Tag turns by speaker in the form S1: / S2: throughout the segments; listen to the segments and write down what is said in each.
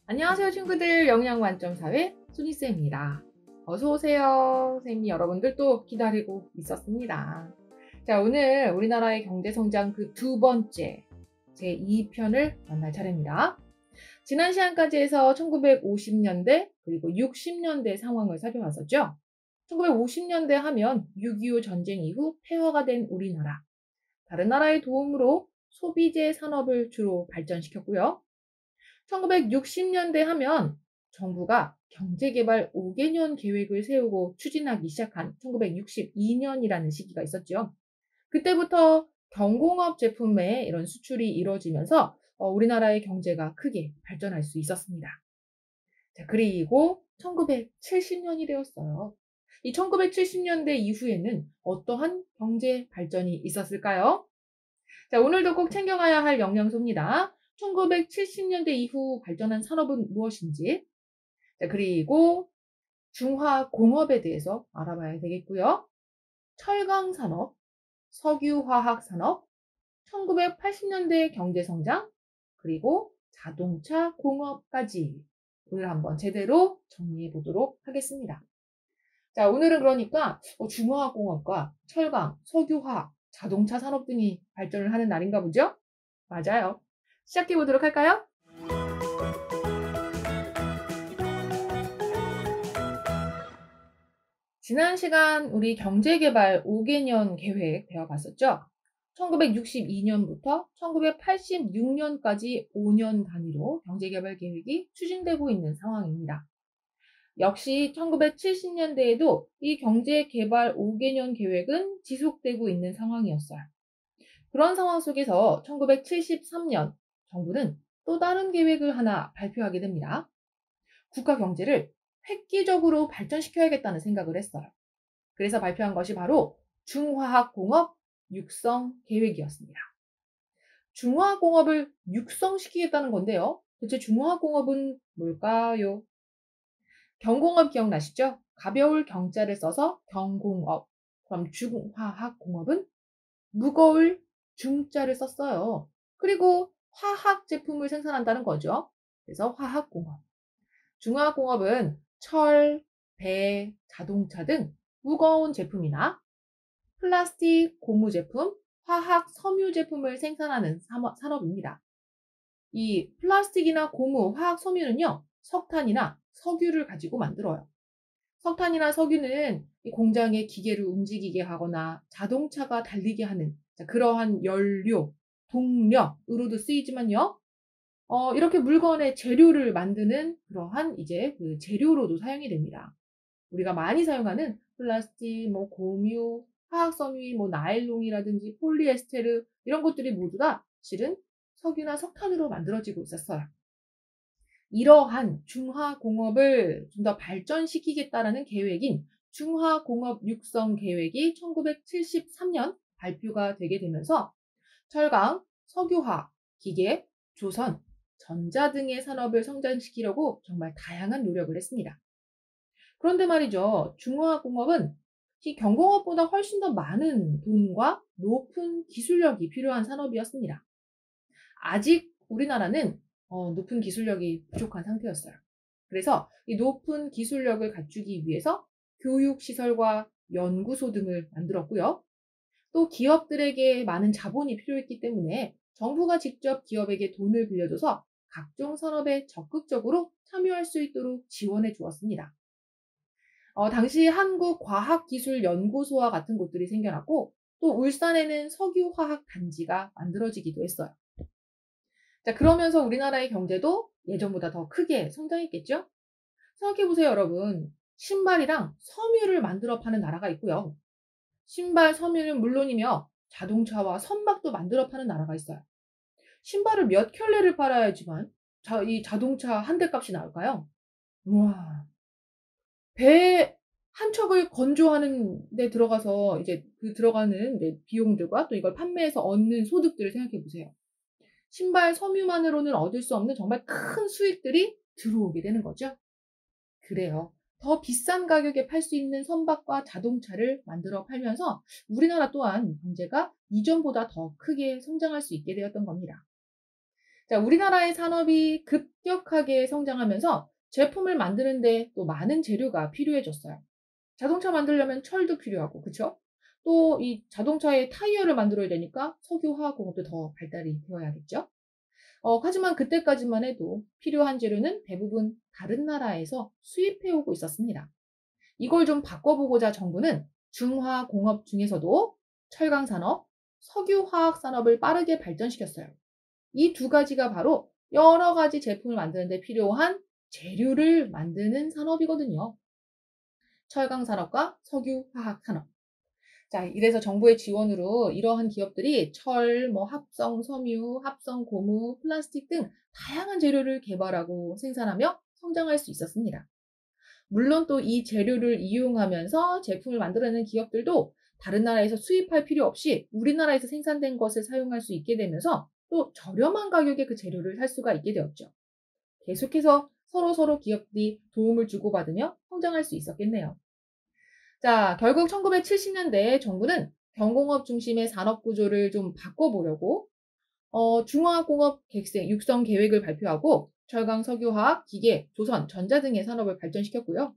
S1: 안녕하세요 친구들. 영양만점사회 순이쌤입니다. 어서오세요. 쌤이 여러분들 또 기다리고 있었습니다. 자, 오늘 우리나라의 경제성장 그 두 번째 제2편을 만날 차례입니다. 지난 시간까지 해서 1950년대 그리고 60년대 상황을 살펴봤었죠. 1950년대 하면 6.25 전쟁 이후 폐허가 된 우리나라. 다른 나라의 도움으로 소비재 산업을 주로 발전시켰고요. 1960년대 하면 정부가 경제개발 5개년 계획을 세우고 추진하기 시작한 1962년이라는 시기가 있었죠. 그때부터 경공업 제품의 이런 수출이 이루어지면서 우리나라의 경제가 크게 발전할 수 있었습니다. 자, 그리고 1970년이 되었어요. 이 1970년대 이후에는 어떠한 경제 발전이 있었을까요? 자, 오늘도 꼭 챙겨가야 할 영양소입니다. 1970년대 이후 발전한 산업은 무엇인지, 자, 그리고 중화공업에 대해서 알아봐야 되겠고요. 철강산업, 석유화학산업, 1980년대 경제성장, 그리고 자동차 공업까지 오늘 한번 제대로 정리해 보도록 하겠습니다. 자, 오늘은 그러니까 중화공업과 철강, 석유화학, 자동차 산업 등이 발전을 하는 날인가 보죠? 맞아요. 시작해 보도록 할까요? 지난 시간 우리 경제개발 5개년 계획 배워봤었죠? 1962년부터 1986년까지 5년 단위로 경제개발 계획이 추진되고 있는 상황입니다. 역시 1970년대에도 이 경제개발 5개년 계획은 지속되고 있는 상황이었어요. 그런 상황 속에서 1973년 정부는 또 다른 계획을 하나 발표하게 됩니다. 국가 경제를 획기적으로 발전시켜야겠다는 생각을 했어요. 그래서 발표한 것이 바로 중화학공업 육성 계획이었습니다. 중화공업을 육성시키겠다는 건데요. 대체 중화공업은 뭘까요? 경공업 기억나시죠? 가벼울 경자를 써서 경공업. 그럼 중화학공업은 무거울 중자를 썼어요. 그리고 화학 제품을 생산한다는 거죠. 그래서 화학공업. 중화공업은 철, 배, 자동차 등 무거운 제품이나 플라스틱, 고무 제품, 화학 섬유 제품을 생산하는 산업입니다. 이 플라스틱이나 고무, 화학 섬유는요, 석탄이나 석유를 가지고 만들어요. 석탄이나 석유는 이 공장의 기계를 움직이게 하거나 자동차가 달리게 하는 그러한 연료, 동력으로도 쓰이지만요. 이렇게 물건의 재료를 만드는 그러한 이제 그 재료로도 사용이 됩니다. 우리가 많이 사용하는 플라스틱, 뭐 공유, 화학섬유, 뭐 나일론이라든지 폴리에스테르 이런 것들이 모두 다 실은 석유나 석탄으로 만들어지고 있었어요. 이러한 중화공업을 좀 더 발전시키겠다라는 계획인 중화공업 육성 계획이 1973년 발표가 되게 되면서 철강, 석유화, 기계, 조선, 전자 등의 산업을 성장시키려고 정말 다양한 노력을 했습니다. 그런데 말이죠. 중화공업은 이 경공업보다 훨씬 더 많은 돈과 높은 기술력이 필요한 산업이었습니다. 아직 우리나라는 높은 기술력이 부족한 상태였어요. 그래서 이 높은 기술력을 갖추기 위해서 교육시설과 연구소 등을 만들었고요. 또 기업들에게 많은 자본이 필요했기 때문에 정부가 직접 기업에게 돈을 빌려줘서 각종 산업에 적극적으로 참여할 수 있도록 지원해 주었습니다. 당시 한국과학기술연구소와 같은 곳들이 생겨났고 또 울산에는 석유화학 단지가 만들어지기도 했어요. 자, 그러면서 우리나라의 경제도 예전보다 더 크게 성장했겠죠? 생각해 보세요, 여러분. 신발이랑 섬유를 만들어 파는 나라가 있고요. 신발, 섬유는 물론이며 자동차와 선박도 만들어 파는 나라가 있어요. 신발을 몇 켤레를 팔아야지만 이 자동차 한 대 값이 나올까요? 우와. 배 한 척을 건조하는 데 들어가서 이제 그 들어가는 이제 비용들과 또 이걸 판매해서 얻는 소득들을 생각해 보세요. 신발 섬유만으로는 얻을 수 없는 정말 큰 수익들이 들어오게 되는 거죠. 그래요. 더 비싼 가격에 팔 수 있는 선박과 자동차를 만들어 팔면서 우리나라 또한 경제가 이전보다 더 크게 성장할 수 있게 되었던 겁니다. 자, 우리나라의 산업이 급격하게 성장하면서 제품을 만드는데 또 많은 재료가 필요해졌어요. 자동차 만들려면 철도 필요하고, 그쵸? 또 이 자동차의 타이어를 만들어야 되니까 석유화학공업도 더 발달이 되어야겠죠? 하지만 그때까지만 해도 필요한 재료는 대부분 다른 나라에서 수입해 오고 있었습니다. 이걸 좀 바꿔보고자 정부는 중화공업 중에서도 철강산업, 석유화학산업을 빠르게 발전시켰어요. 이 두 가지가 바로 여러 가지 제품을 만드는 데 필요한 재료를 만드는 산업이거든요. 철강산업과 석유화학산업. 자, 이래서 정부의 지원으로 이러한 기업들이 철, 합성 섬유, 합성 고무, 플라스틱 등 다양한 재료를 개발하고 생산하며 성장할 수 있었습니다. 물론 또 이 재료를 이용하면서 제품을 만들어내는 기업들도 다른 나라에서 수입할 필요 없이 우리나라에서 생산된 것을 사용할 수 있게 되면서 또 저렴한 가격에 그 재료를 살 수가 있게 되었죠. 계속해서 서로서로 기업들이 도움을 주고받으며 성장할 수 있었겠네요. 자, 결국 1970년대에 정부는 경공업 중심의 산업 구조를 좀 바꿔보려고 중화공업 객세 육성 계획을 발표하고 철강, 석유화학, 기계, 조선, 전자 등의 산업을 발전시켰고요.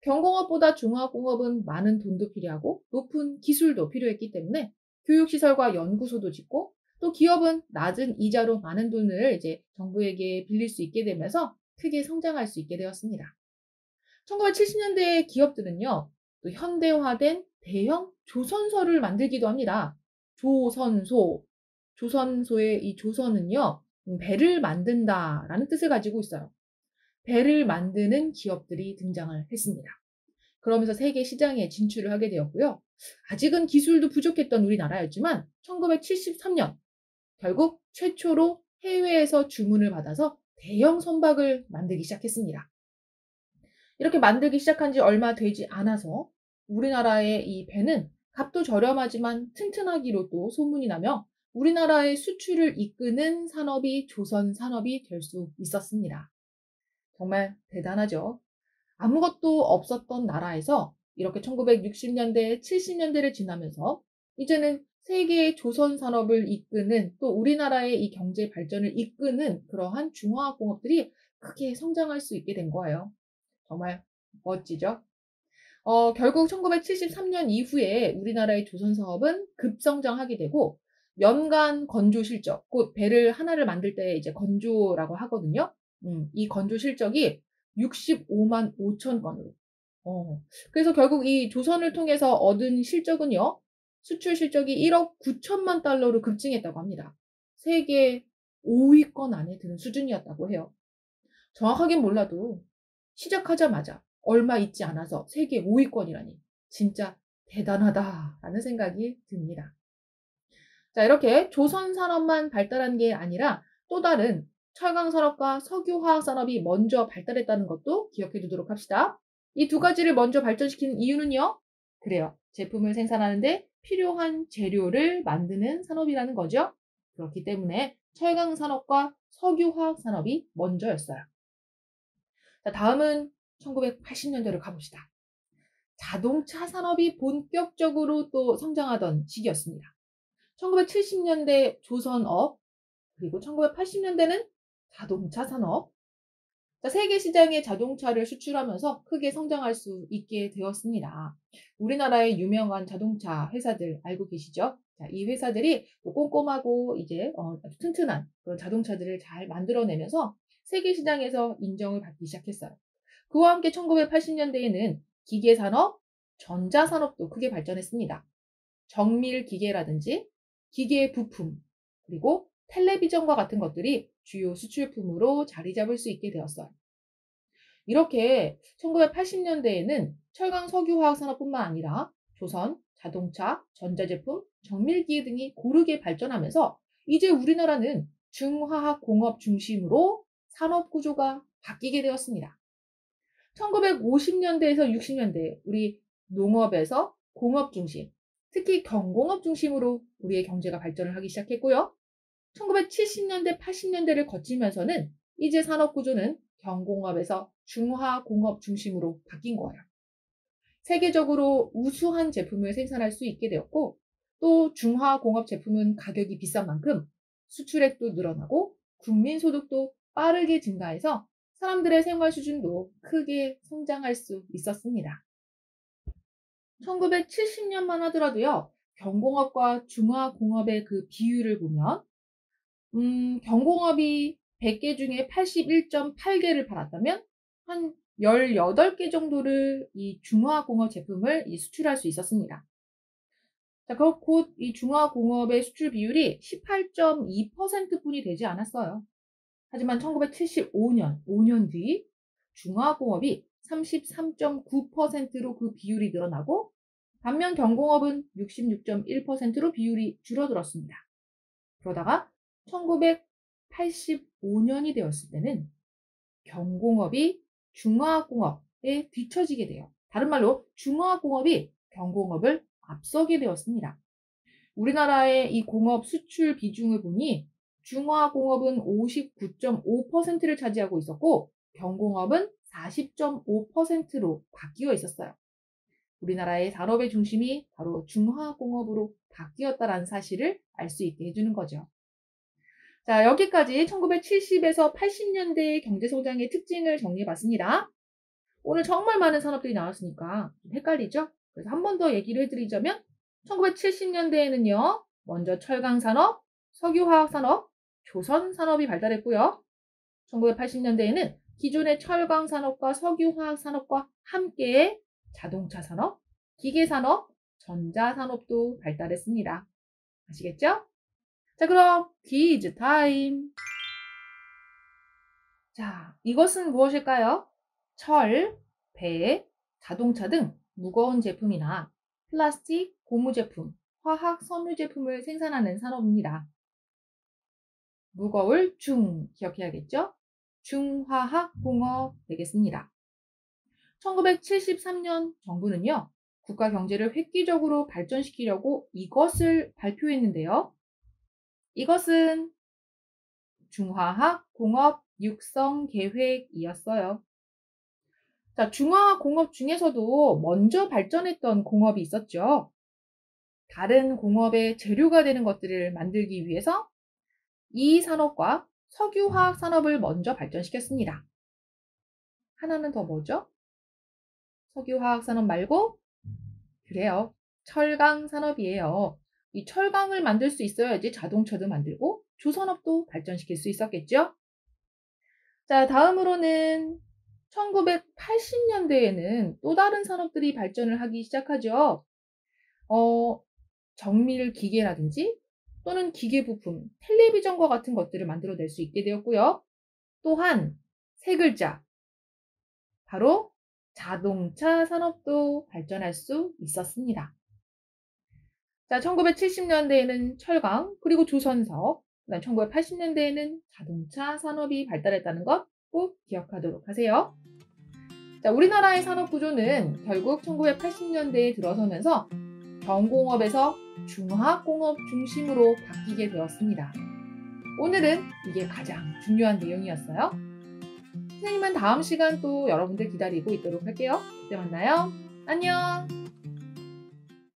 S1: 경공업보다 중화공업은 많은 돈도 필요하고 높은 기술도 필요했기 때문에 교육시설과 연구소도 짓고 또 기업은 낮은 이자로 많은 돈을 이제 정부에게 빌릴 수 있게 되면서 크게 성장할 수 있게 되었습니다. 1970년대 기업들은요, 또 현대화된 대형 조선소를 만들기도 합니다. 조선소. 조선소의 이 조선은요, 배를 만든다라는 뜻을 가지고 있어요. 배를 만드는 기업들이 등장을 했습니다. 그러면서 세계 시장에 진출을 하게 되었고요. 아직은 기술도 부족했던 우리나라였지만 1973년 결국 최초로 해외에서 주문을 받아서 대형 선박을 만들기 시작했습니다. 이렇게 만들기 시작한 지 얼마 되지 않아서 우리나라의 이 배는 값도 저렴하지만 튼튼하기로 또 소문이 나며 우리나라의 수출을 이끄는 산업이 조선 산업이 될 수 있었습니다. 정말 대단하죠. 아무것도 없었던 나라에서 이렇게 1960년대, 70년대를 지나면서 이제는 세계의 조선 산업을 이끄는 또 우리나라의 이 경제 발전을 이끄는 그러한 중화공업들이 크게 성장할 수 있게 된 거예요. 정말 멋지죠? 결국 1973년 이후에 우리나라의 조선 사업은 급성장하게 되고 연간 건조 실적, 곧 배를 하나를 만들 때 이제 건조라고 하거든요. 이 건조 실적이 65만 5천 건으로. 그래서 결국 이 조선을 통해서 얻은 실적은요. 수출 실적이 1억 9천만 달러로 급증했다고 합니다. 세계 5위권 안에 드는 수준이었다고 해요. 정확하긴 몰라도 시작하자마자 얼마 있지 않아서 세계 5위권이라니 진짜 대단하다라는 생각이 듭니다. 자, 이렇게 조선 산업만 발달한 게 아니라 또 다른 철강 산업과 석유화학 산업이 먼저 발달했다는 것도 기억해 두도록 합시다. 이 두 가지를 먼저 발전시킨 이유는요. 그래요. 제품을 생산하는데 필요한 재료를 만드는 산업이라는 거죠. 그렇기 때문에 철강 산업과 석유화학 산업이 먼저였어요. 자, 다음은 1980년대로 가봅시다. 자동차 산업이 본격적으로 또 성장하던 시기였습니다. 1970년대 조선업, 그리고 1980년대는 자동차 산업. 자, 세계 시장에 자동차를 수출하면서 크게 성장할 수 있게 되었습니다. 우리나라의 유명한 자동차 회사들 알고 계시죠? 자, 이 회사들이 또 꼼꼼하고 이제 아주 튼튼한 그런 자동차들을 잘 만들어내면서 세계 시장에서 인정을 받기 시작했어요. 그와 함께 1980년대에는 기계산업, 전자산업도 크게 발전했습니다. 정밀 기계라든지 기계 부품, 그리고 텔레비전과 같은 것들이 주요 수출품으로 자리 잡을 수 있게 되었어요. 이렇게 1980년대에는 철강 석유화학 산업뿐만 아니라 조선, 자동차, 전자제품, 정밀기계 등이 고르게 발전하면서 이제 우리나라는 중화학 공업 중심으로 산업 구조가 바뀌게 되었습니다. 1950년대에서 60년대 우리 농업에서 공업 중심, 특히 경공업 중심으로 우리의 경제가 발전을 하기 시작했고요. 1970년대, 80년대를 거치면서는 이제 산업 구조는 경공업에서 중화공업 중심으로 바뀐 거예요. 세계적으로 우수한 제품을 생산할 수 있게 되었고 또 중화공업 제품은 가격이 비싼 만큼 수출액도 늘어나고 국민 소득도 빠르게 증가해서 사람들의 생활 수준도 크게 성장할 수 있었습니다. 1970년만 하더라도요. 경공업과 중화공업의 그 비율을 보면 경공업이 100개 중에 81.8개를 팔았다면 한 18개 정도를 이 중화공업 제품을 수출할 수 있었습니다. 자, 곧 이 중화공업의 수출 비율이 18.2% 뿐이 되지 않았어요. 하지만 1975년, 5년 뒤 중화공업이 33.9%로 그 비율이 늘어나고 반면 경공업은 66.1%로 비율이 줄어들었습니다. 그러다가 1985년이 되었을 때는 경공업이 중화공업에 뒤처지게 돼요. 다른 말로 중화공업이 경공업을 앞서게 되었습니다. 우리나라의 이 공업 수출 비중을 보니 중화공업은 59.5%를 차지하고 있었고 경공업은 40.5%로 바뀌어 있었어요. 우리나라의 산업의 중심이 바로 중화공업으로 바뀌었다는 사실을 알 수 있게 해주는 거죠. 자, 여기까지 1970에서 80년대의 경제성장의 특징을 정리해봤습니다. 오늘 정말 많은 산업들이 나왔으니까 좀 헷갈리죠? 그래서 한 번 더 얘기를 해드리자면 1970년대에는요. 먼저 철강산업, 석유화학산업, 조선산업이 발달했고요. 1980년대에는 기존의 철강산업과 석유화학산업과 함께 자동차산업, 기계산업, 전자산업도 발달했습니다. 아시겠죠? 자, 그럼 퀴즈 타임. 자, 이것은 무엇일까요? 철, 배, 자동차 등 무거운 제품이나 플라스틱, 고무 제품, 화학, 섬유 제품을 생산하는 산업입니다. 무거울 중 기억해야겠죠? 중화학공업 되겠습니다. 1973년 정부는요. 국가 경제를 획기적으로 발전시키려고 이것을 발표했는데요. 이것은 중화학공업 육성 계획이었어요. 자, 중화공업 중에서도 먼저 발전했던 공업이 있었죠. 다른 공업의 재료가 되는 것들을 만들기 위해서 이 산업과 석유화학 산업을 먼저 발전시켰습니다. 하나는 더 뭐죠? 석유화학 산업 말고 그래요. 철강 산업이에요. 이 철강을 만들 수 있어야지 자동차도 만들고 조선업도 발전시킬 수 있었겠죠? 자, 다음으로는 1980년대에는 또 다른 산업들이 발전을 하기 시작하죠. 정밀 기계라든지 또는 기계 부품, 텔레비전과 같은 것들을 만들어낼 수 있게 되었고요. 또한 세 글자, 바로 자동차 산업도 발전할 수 있었습니다. 자, 1970년대에는 철강, 그리고 조선사업, 1980년대에는 자동차 산업이 발달했다는 것 꼭 기억하도록 하세요. 자, 우리나라의 산업 구조는 결국 1980년대에 들어서면서 경공업에서 중화공업 중심으로 바뀌게 되었습니다. 오늘은 이게 가장 중요한 내용이었어요. 선생님은 다음 시간 또 여러분들 기다리고 있도록 할게요. 그때 만나요. 안녕!